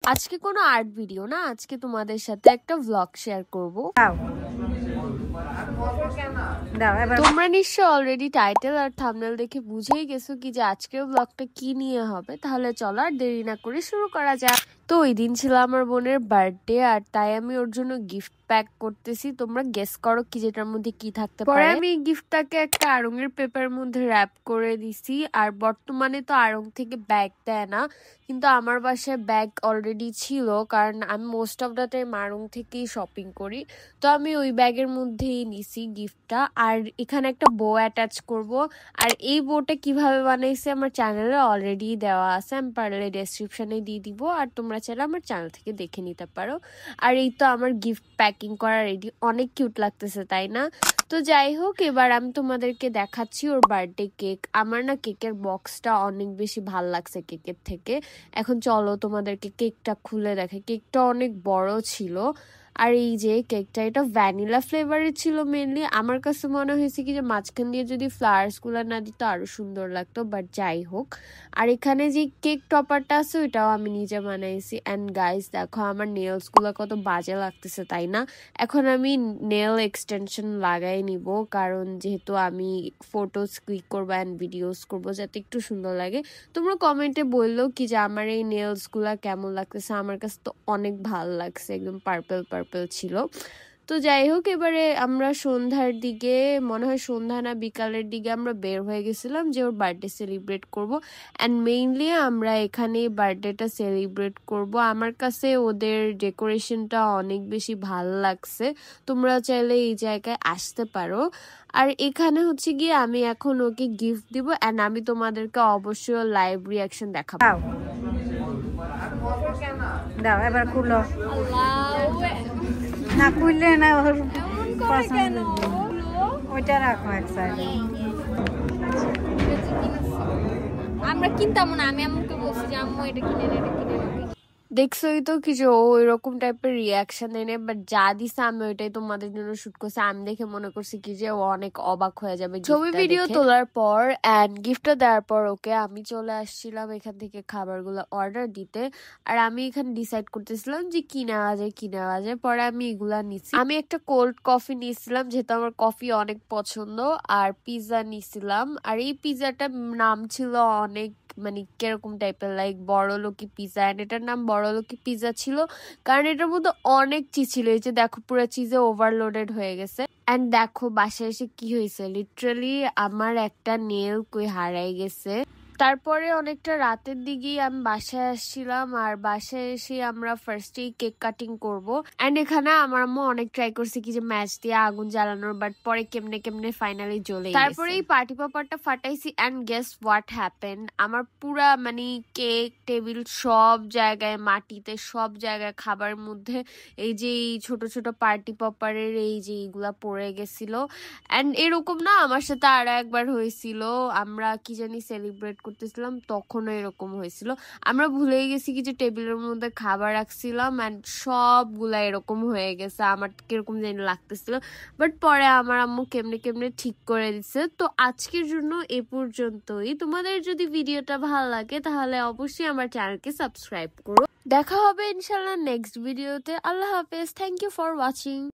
আজকে কোনো art video না, আজকে তোমাদের সাথে একটা ভ্লগ শেয়ার করব। তোমরা নিশ্চয় অলরেডি টাইটেল আর থাম্বনেল দেখে বুঝেই গেছো কি যে আজকের ভ্লগটা কি নিয়ে হবে। তাহলে চলো আর দেরি না করে শুরু করা যাক। তো ওই দিন ছিল আমার বোনের বার্থডে, আর তাই আমি ওর জন্য গিফট প্যাক করতেছি। তোমরা গেস করো কি যেটার মধ্যে কি থাকতে পারে। আমি গিফটটাকে একটা আড়ঙের পেপারের মধ্যে র্যাপ করে দিছি। আর বর্তমানে তো আড়ং থেকে ব্যাগ দেয় না, কিন্তু আমার বাসায় ব্যাগ অলরেডি ছিল, কারণ আমি মোস্ট অফ দ্য টাইম আড়ং থেকেই শপিং করি। তো আমি ওই ব্যাগের মধ্যেই নিছি গিফটটা। আর এখানে একটা বো অ্যাটাচ করব। আর এই বোটা কিভাবে বানাইছে আমার চ্যানেলে অলরেডি দেওয়া আছে, আমি পারলে ডেসক্রিপশনে দিয়ে দিব, আর তোমরা চাইলে আমার চ্যানেল থেকে দেখে নিতে পারো। আর এই তো আমার গিফট প্যাকিং করা রেডি, অনেক কিউট লাগতেছে তাই না? তো যাই হোক, এবার আমি তোমাদেরকে দেখাচ্ছি ওর বার্থডে কেক। আমার না কেকের বক্সটা অনেক বেশি ভাল লাগছে কেকের থেকে। এখন চলো তোমাদেরকে কেকটা খুলে দেখে। কেকটা অনেক বড় ছিল। আর এই যে কেকটা, এটা ভ্যানিলা ফ্লেভারের ছিল মেনলি। আমার কাছে মনে হয়েছে কি যে মাঝখান দিয়ে যদি ফ্লাওয়ার্স গুলা না দিত আরো সুন্দর লাগতো, বাট যাই হোক। আর এখানে যে কেক টপারটা আছে ওইটাও আমি নিজে বানাইছি। অ্যান্ড গাইস দেখো আমার নেলস গুলা কত বাজে লাগতেছে তাই না? এখন আমি নেল এক্সটেনশন লাগাই নিব, কারণ যেহেতু আমি ফটোস ক্লিক করবো অ্যান্ড ভিডিওস করবো, যাতে একটু সুন্দর লাগে। তোমরা কমেন্টে বললো কি যে আমার এই নেলস গুলা কেমন লাগতেছে। আমার কাছে তো অনেক ভালো লাগছে, একদম পার্পল পার্পল ছিল। তো যাই হোক, এবারে আমরা সন্ধ্যার দিকে, মনে হয় সন্ধ্যা না বিকালের দিকে আমরা বের হয়ে গেছিলাম যে ওর বার্থডে সেলিব্রেট করব। অ্যান্ড মেইনলি আমরা এখানে বার্থডেটা সেলিব্রেট করব। আমার কাছে ওদের ডেকোরেশনটা অনেক বেশি ভালো লাগছে। তোমরা চাইলে এই জায়গায় আসতে পারো। আর এখানে হচ্ছে গিয়ে আমি এখন ওকে গিফট দিব, অ্যান্ড আমি তোমাদেরকে অবশ্যই লাইভ রিয়াকশন দেখাবো। দাও এবার খুলো। না খুললে না, ওর পছন্দ ওইটা রাখো এক সাইডে। আমরা কিনতাম না, আমি আম্মুকে বলছি যে আম্মু এটা কিনে নে, এটা কিনে নে। দেখছোই তো কি যে ও এরকম টাইপের রিয়াকশন দেয় না, বাট যা দিছে আমি ওইটাই তোমাদের জন্য শুট করছি। আমি দেখে মনে করছি কি যে ও অনেক অবাক হয়ে যাবে। ছবি ভিডিও তোলার পর অ্যান্ড গিফটটা দেওয়ার পর ওকে আমি চলে আসছিলাম এখান থেকে খাবারগুলো অর্ডার দিতে। আর আমি এখানে ডিসাইড করতেছিলাম যে কি নেওয়া যায় কি নেওয়া যায়। পরে আমি এগুলা নিচ্ছি। আমি একটা কোল্ড কফি নিয়েছিলাম, যেহেতু আমার কফি অনেক পছন্দ। আর পিৎজা নিয়েছিলাম। আর এই পিৎজাটার নাম ছিল অনেক, মানে কিরকম টাইপের, লাইক বড় লোকি পিৎজা। এন্ড এটার নাম বড় লোকি পিৎজা ছিল, কারণ এটার মধ্যে অনেক চিজ ছিল। এই যে দেখো পুরো চিজে ওভারলোডেড হয়ে গেছে। এন্ড দেখো বাসায় এসে কি হয়েছে, লিটারালি আমার একটা নেল কই হারাই গেছে। তারপরে অনেকটা রাতের দিকেই আমি বাসায় আসছিলাম, আর বাসায় এসে আমরা ফার্স্টেই কেক কাটিং করব। এন্ড এখানে আমার আম্মু অনেক ট্রাই করছে কি যে ম্যাচ দিয়ে আগুন জ্বালানোর, বাট পরে কেমনে কেমনে ফাইনালি জ্বলে। তারপরে এই পার্টি পেপারটা ফাটাইছি, এন্ড গেস হোয়াট হ্যাপেন, আমার পুরা মানে কেক টেবিল সব জায়গায়, মাটিতে সব জায়গায়, খাবার মধ্যে এই যে ছোট ছোট পার্টি পেপারের এই যে এইগুলা পড়ে গেছিল। এন্ড এরকম না আমার সাথে আর একবার হয়েছিল, আমরা কি জানি সেলিব্রেট করতেছিলাম তখনও এরকম হয়েছিল। আমরা ভুলেই গেছি কি যে টেবিলের মধ্যে খাবার রাখছিলাম, এন্ড সবগুলা এরকম হয়ে গেছে। আমার কিরকম জানি লাগতেছিল, বাট পরে আমার আম্মু কেমনে কেমনে ঠিক করে দিচ্ছে। তো আজকের জন্য এ পর্যন্তই। তোমাদের যদি ভিডিওটা ভালো লাগে তাহলে অবশ্যই আমার চ্যানেলকে সাবস্ক্রাইব করো। দেখা হবে ইনশাল্লাহ নেক্সট ভিডিওতে। আল্লাহ হাফেজ। Thank you for watching.